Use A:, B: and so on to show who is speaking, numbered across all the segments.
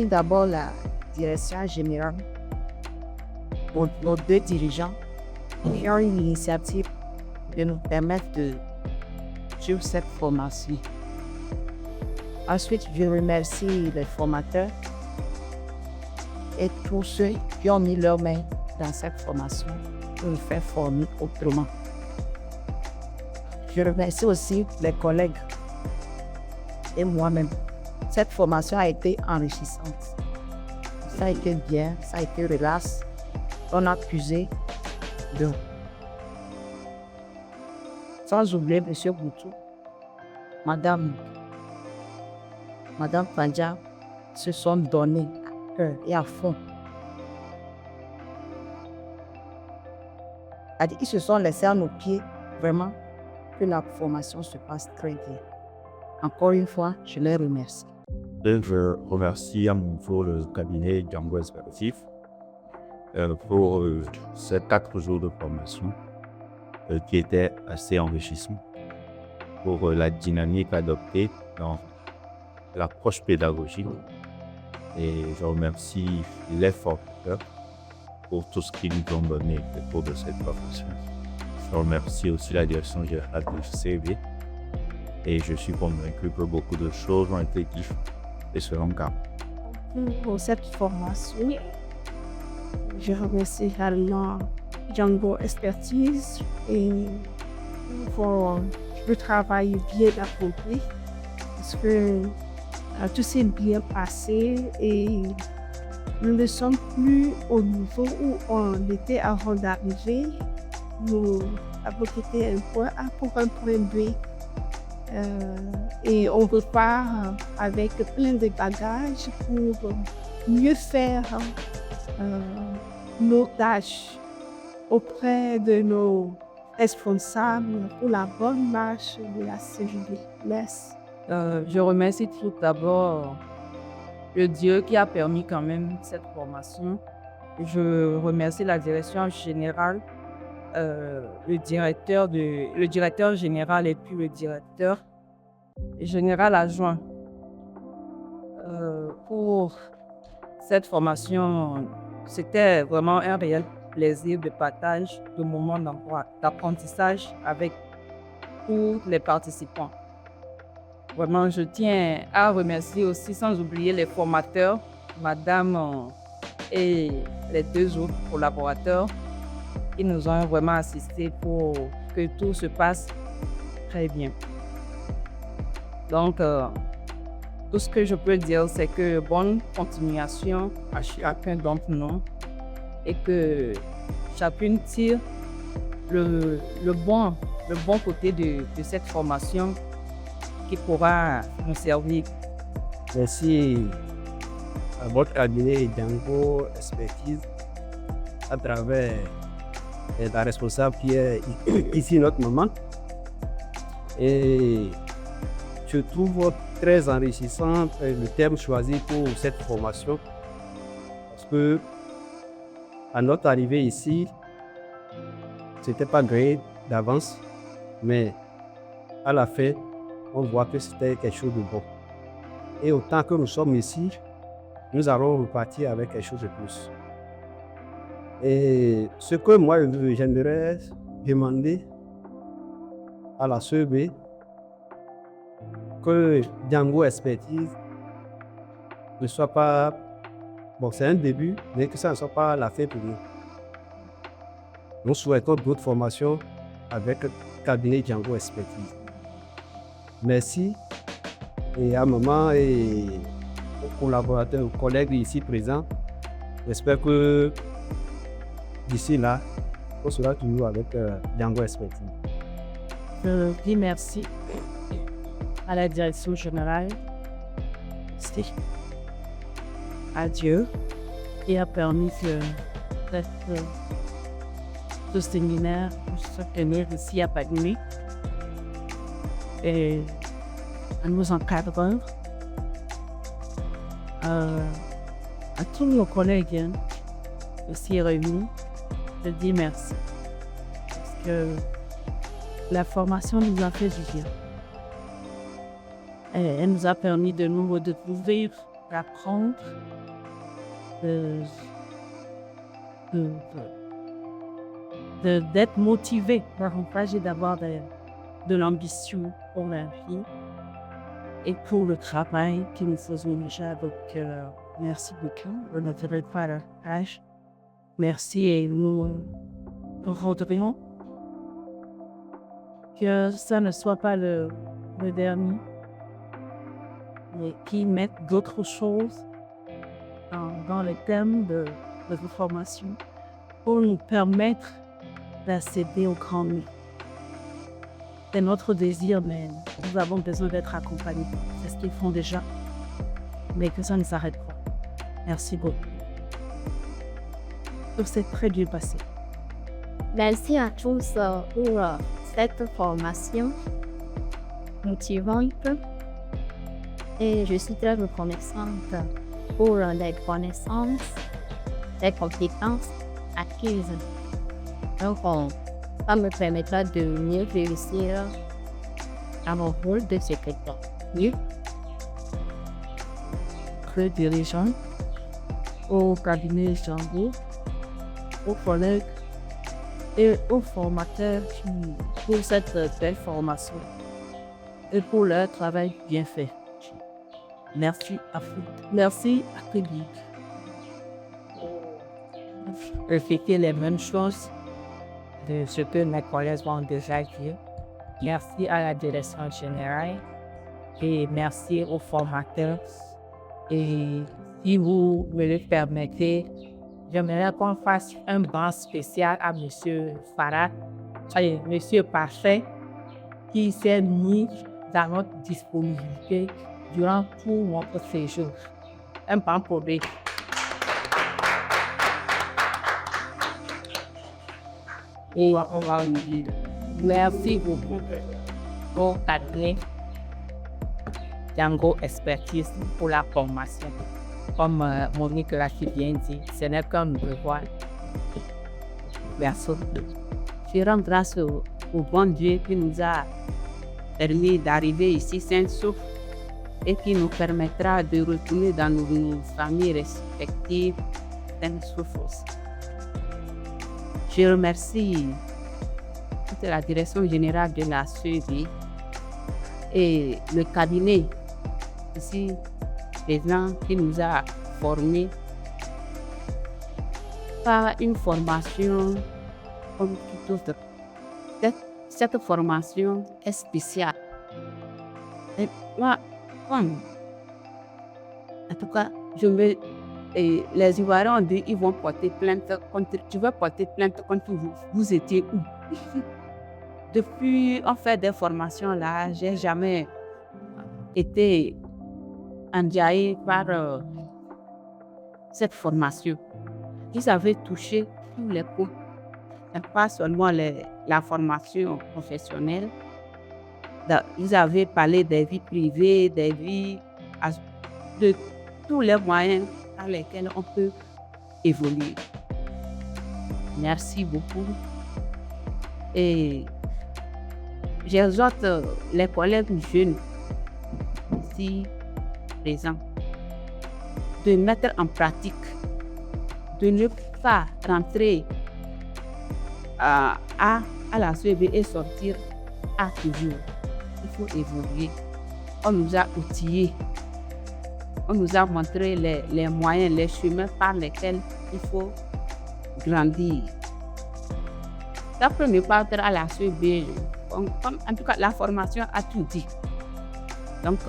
A: d'abord la direction générale, nos deux dirigeants, qui ont eu l'initiative de nous permettre de suivre cette formation. Ensuite, je remercie les formateurs et tous ceux qui ont mis leurs mains dans cette formation pour nous faire former autrement. Je remercie aussi les collègues et moi-même. Cette formation a été enrichissante. Ça a été bien, ça a été relax. On a puisé de. Sans oublier M. Boutou, Madame Pandja se sont donnés à cœur et à fond. Ils se sont laissés à nos pieds, vraiment, que la formation se passe très bien. Encore une fois, je les remercie.
B: Je remercie à mon tour le cabinet Django Expertise pour ces 4 jours de formation qui étaient assez enrichissants pour la dynamique adoptée dans l'approche pédagogique. Et je remercie les formateurs pour tout ce qu'ils nous ont donné au cours de cette formation. Je remercie aussi la direction générale du CV et je suis convaincu que beaucoup de choses ont été dites et seront cas.
C: Pour cette formation, je remercie également Django Expertise et pour le travail bien accompli parce que tout s'est bien passé et nous ne sommes plus au niveau où on était avant d'arriver. Nous avons quitté un point A pour un point B. Et on repart avec plein de bagages pour mieux faire nos tâches auprès de nos responsables pour la bonne marche de la CJB. Merci.
D: Je remercie tout d'abord le Dieu qui a permis quand même cette formation. Je remercie la direction générale, le directeur général et puis le directeur général adjoint pour cette formation. C'était vraiment un réel plaisir de partage, de moments d'apprentissage avec tous les participants. Vraiment, je tiens à remercier aussi, sans oublier les formateurs, madame et les 2 autres collaborateurs qui nous ont vraiment assistés pour que tout se passe très bien. Donc, tout ce que je peux dire, c'est que bonne continuation à chacun d'entre nous et que chacune tire le bon côté de cette formation qui pourra nous servir.
E: Merci à votre cabinet Django Expertise à travers la responsable qui est ici notre maman. Et je trouve très enrichissant le thème choisi pour cette formation parce que à notre arrivée ici, c'était pas gagné d'avance, mais à la fin, on voit que c'était quelque chose de bon. Et autant que nous sommes ici, nous allons repartir avec quelque chose de plus. Et ce que moi, j'aimerais demander à la CEB, que Django Expertise ne soit pas... Bon, c'est un début, mais que ça ne soit pas la fin pour nous. Nous souhaitons d'autres formations avec le cabinet Django Expertise. Merci et à maman et aux collaborateurs, aux collègues ici présents. J'espère que d'ici là, on sera toujours avec Django Expertise.
A: Je dis merci à la direction générale, à Dieu, qui a permis que ce séminaire puisse se tenir ici à Paris. Et à nos encadreurs, à tous nos collègues aussi réunis, je dis merci. Parce que la formation nous a fait du bien. Elle nous a permis de nous redécouvrir, d'apprendre
C: d'être motivé, encourager d'avoir de l'ambition pour la vie et pour le travail que nous faisons déjà. Donc, merci beaucoup de notre partage. Merci et nous voudrions que ça ne soit pas le dernier, mais qu'ils mettent d'autres choses dans les thèmes de vos formations pour nous permettre d'accéder au grand nous. C'est notre désir, mais nous avons besoin d'être accompagnés. C'est ce qu'ils font déjà, mais que ça ne s'arrête pas. Merci beaucoup. Tout s'est très bien passé.
F: Merci à tous pour cette formation motivante et je suis très reconnaissante pour les connaissances, les compétences acquises. Donc, ça me permettra de mieux réussir à mon rôle de secrétaire. Oui.
C: Très dirigeant au cabinet Django, aux collègues et aux formateurs pour cette belle formation et pour leur travail bien fait. Merci à vous. Merci à tout le monde.
D: Répéter les mêmes choses de ce que mes collègues ont déjà dit. Merci à la direction générale et merci aux formateurs. Et si vous me le permettez, j'aimerais qu'on fasse un banc spécial à M. Farah, M. Parfait, qui s'est mis dans notre disponibilité durant tout notre séjour. Un banc pour lui. Et on va lui dire merci beaucoup au cabinet Django Expertise pour la formation. Comme Monique l'a si bien dit, ce n'est qu'un devoir. Merci.
G: Je rends grâce au bon Dieu qui nous a permis d'arriver ici sain souffle et qui nous permettra de retourner dans nos familles respectives sain souffle aussi. Je remercie toute la direction générale de la CEV et le cabinet ici présent qui nous a formés par une formation comme tout autre. Cette formation est spéciale. Et moi, en tout cas, les Ivoiriens ont dit qu'ils vont porter plainte contre. Tu veux porter plainte contre vous. Vous étiez où? Depuis on fait des formations là, j'ai jamais été enjaillée par cette formation. Ils avaient touché tous les points. Pas seulement la formation professionnelle. Ils avaient parlé des vies privées, des vies, de tous les moyens par lesquels on peut évoluer. Merci beaucoup. Et j'exhorte les collègues jeunes ici présents de mettre en pratique, de ne pas rentrer à la CEB et sortir à toujours. Il faut évoluer. On nous a outillés. On nous a montré les moyens, les chemins par lesquels il faut grandir. La première partie à la CEB, en tout cas la formation a tout dit. Donc,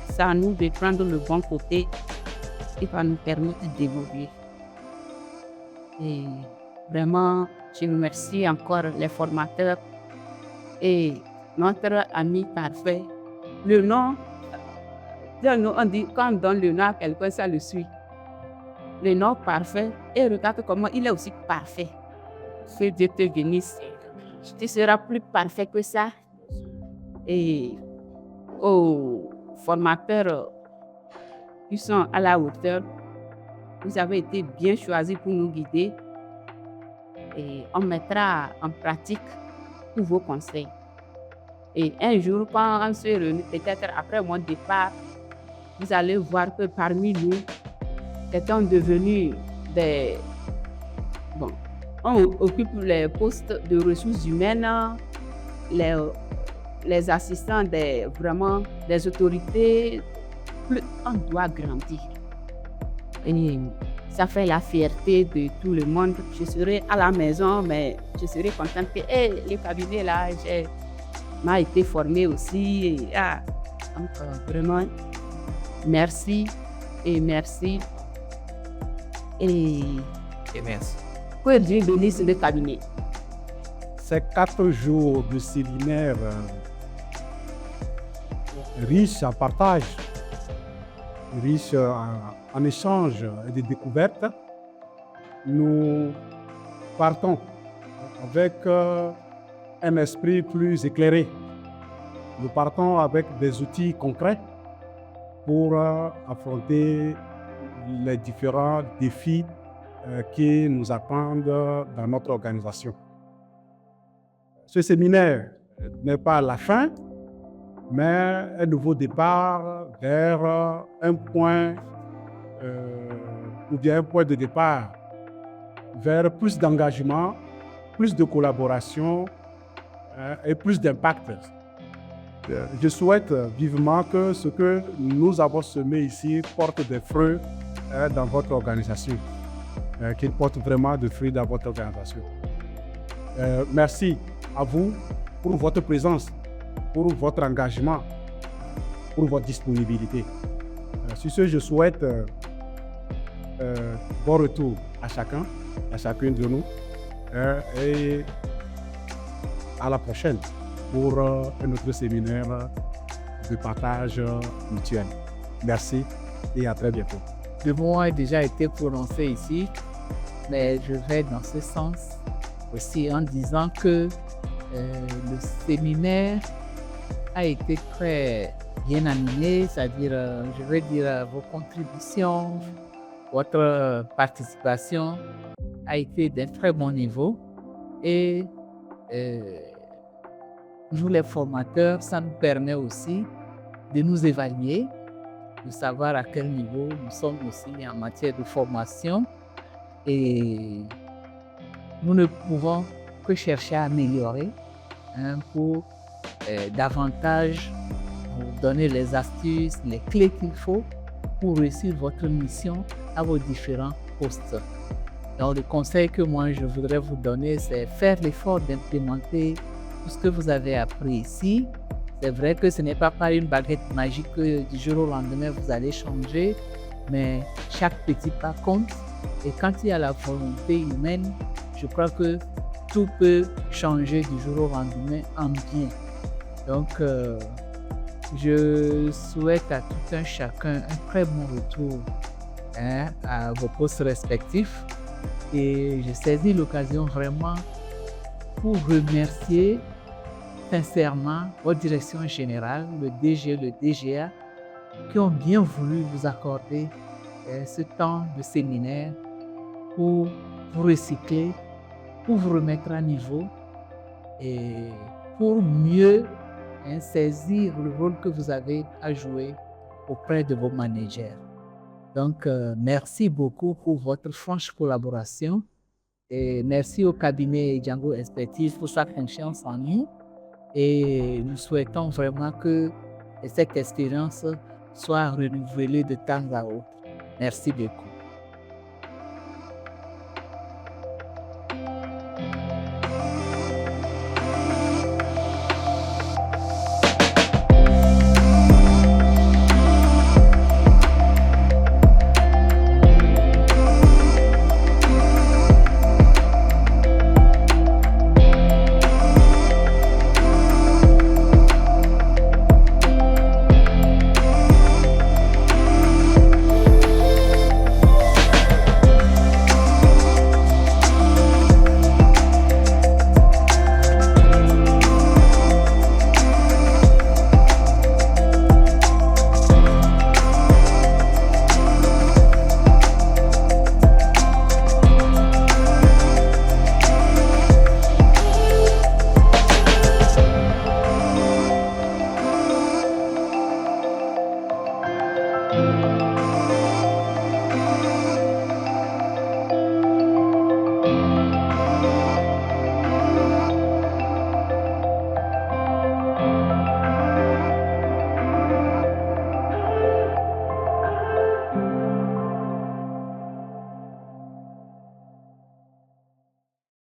G: c'est à nous de prendre le bon côté et va nous permettre d'évoluer. Et vraiment, je remercie encore les formateurs et notre ami parfait. Le nom, on dit quand on donne le nom à quelqu'un, ça le suit. Le nom parfait, et regarde comment il est aussi parfait. Que Dieu te bénisse. Tu seras plus parfait que ça. Et aux formateurs qui sont à la hauteur, vous avez été bien choisis pour nous guider. Et on mettra en pratique tous vos conseils. Et un jour, quand on se réunit, peut-être après mon départ, vous allez voir que parmi nous, étant devenus des... Bon, on occupe les postes de ressources humaines, les assistants vraiment des autorités, on doit grandir. Et ça fait la fierté de tout le monde. Je serai à la maison, mais je serai contente que le cabinet là, m'a été formé aussi. Donc, vraiment, merci et merci. Et
B: merci.
G: Que Dieu bénisse le cabinet.
E: Ces 4 jours de séminaire riches en partage, riches en échange et de découvertes, nous partons avec un esprit plus éclairé. Nous partons avec des outils concrets pour affronter les différents défis qui nous attendent dans notre organisation. Ce séminaire n'est pas la fin, mais un nouveau départ vers un point ou bien un point de départ vers plus d'engagement, plus de collaboration et plus d'impact. Je souhaite vivement que ce que nous avons semé ici porte des fruits dans votre organisation, qu'il porte vraiment des fruits dans votre organisation. Merci à vous pour votre présence, pour votre engagement, pour votre disponibilité. Sur ce, je souhaite bon retour à chacun, à chacune de nous et à la prochaine pour un autre séminaire de partage mutuel. Merci et à très bientôt.
A: Le mot a déjà été prononcé ici, mais je vais dans ce sens aussi en disant que le séminaire a été très bien animé, c'est-à-dire, je veux dire, vos contributions, votre participation a été d'un très bon niveau et nous les formateurs, ça nous permet aussi de nous évaluer, de savoir à quel niveau nous sommes aussi en matière de formation et nous ne pouvons que chercher à améliorer pour davantage vous donner les astuces, les clés qu'il faut pour réussir votre mission à vos différents postes. Donc le conseil que moi je voudrais vous donner, c'est faire l'effort d'implémenter tout ce que vous avez appris ici. C'est vrai que ce n'est pas par une baguette magique que du jour au lendemain vous allez changer, mais chaque petit pas compte. Et quand il y a la volonté humaine, je crois que tout peut changer du jour au lendemain en bien. Donc, je souhaite à tout un chacun un très bon retour à vos postes respectifs. Et je saisis l'occasion vraiment pour remercier sincèrement votre direction générale, le DG, le DGA, qui ont bien voulu vous accorder ce temps de séminaire pour vous recycler, pour vous remettre à niveau et pour mieux saisir le rôle que vous avez à jouer auprès de vos managers. Donc, merci beaucoup pour votre franche collaboration et merci au cabinet Django Expertise pour sa confiance en nous et nous souhaitons vraiment que cette expérience soit renouvelée de temps à autre. Merci beaucoup.